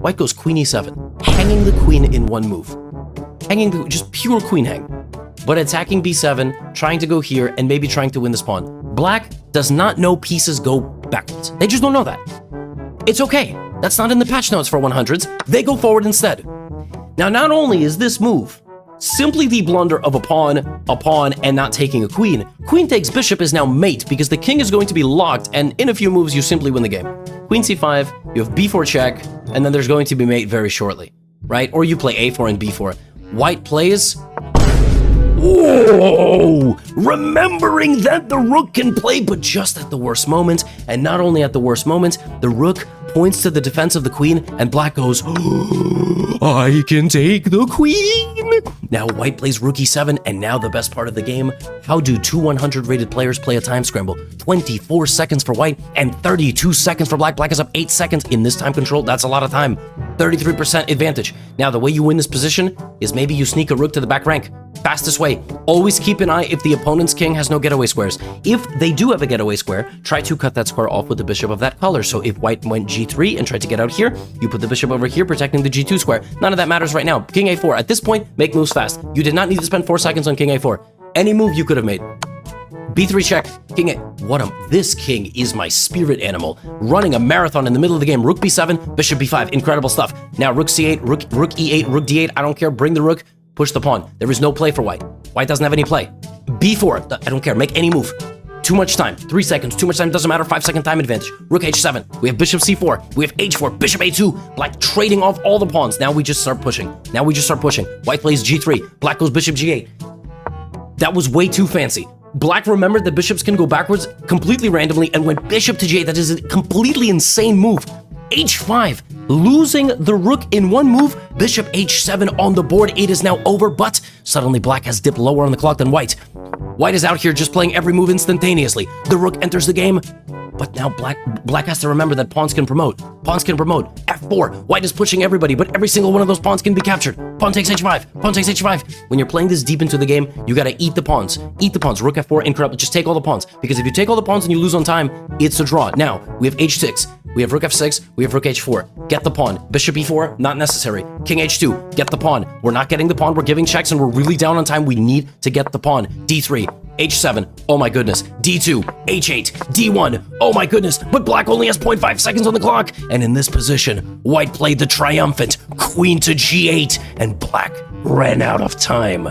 White goes queen e7, hanging the queen in one move. Just pure queen hang. But attacking b7, trying to go here, and maybe trying to win this pawn. Black does not know pieces go backwards. They just don't know that. It's okay. That's not in the patch notes for 100s. They go forward instead. Now, not only is this move simply the blunder of a pawn, and not taking a queen, queen takes bishop is now mate because the king is going to be locked, and in a few moves, you simply win the game. Queen c5, you have b4 check, and then there's going to be mate very shortly, right? Or you play a4 and b4. White plays... Whoa! Remembering that the rook can play, but just at the worst moment, and not only at the worst moment, the rook points to the defense of the queen, and black goes, I can take the queen! Now white plays rook e7, and now the best part of the game, how do two 100 rated players play a time scramble? 24 seconds for white, and 32 seconds for black. Black is up 8 seconds in this time control. That's a lot of time. 33% advantage. Now the way you win this position is maybe you sneak a rook to the back rank. Fastest way. Always keep an eye if the opponent's king has no getaway squares. If they do have a getaway square, try to cut that square off with the bishop of that color. So if white went g3 and tried to get out here, you put the bishop over here, protecting the g2 square. None of that matters right now. King a4. At this point, make moves fast. You did not need to spend 4 seconds on king a4. Any move you could have made. b3 check. King a... This king is my spirit animal. Running a marathon in the middle of the game. Rook b7, bishop b5. Incredible stuff. Now rook c8, rook e8, rook d8. I don't care. Bring the rook. Push the pawn. There is no play for white. White doesn't have any play. b4. I don't care. Make any move. Too much time. 3 seconds. Too much time. Doesn't matter. 5-second time advantage. Rook h7. We have bishop c4. We have h4. Bishop a2. Black trading off all the pawns. Now we just start pushing. White plays g3. Black goes bishop g8. That was way too fancy. Black remembered that bishops can go backwards completely randomly and went bishop to g8. That is a completely insane move. h5. Losing the rook in one move, bishop h7 on the board. It is now over, but suddenly black has dipped lower on the clock than white. White is out here just playing every move instantaneously. The rook enters the game, but now black has to remember that pawns can promote. f4. White is pushing everybody, but every single one of those pawns can be captured. Pawn takes h5. When you're playing this deep into the game, you gotta eat the pawns. Rook f4, incredible. Just take all the pawns, because if you take all the pawns and you lose on time, it's a draw. Now, we have h6. We have rook f6, we have rook h4. Get the pawn. Bishop e4, not necessary. King h2, get the pawn. We're not getting the pawn, we're giving checks, and we're really down on time. We need to get the pawn. d3, h7, oh my goodness. d2, h8, d1, oh my goodness. But black only has 0.5 seconds on the clock. And in this position, white played the triumphant queen to g8, and black ran out of time.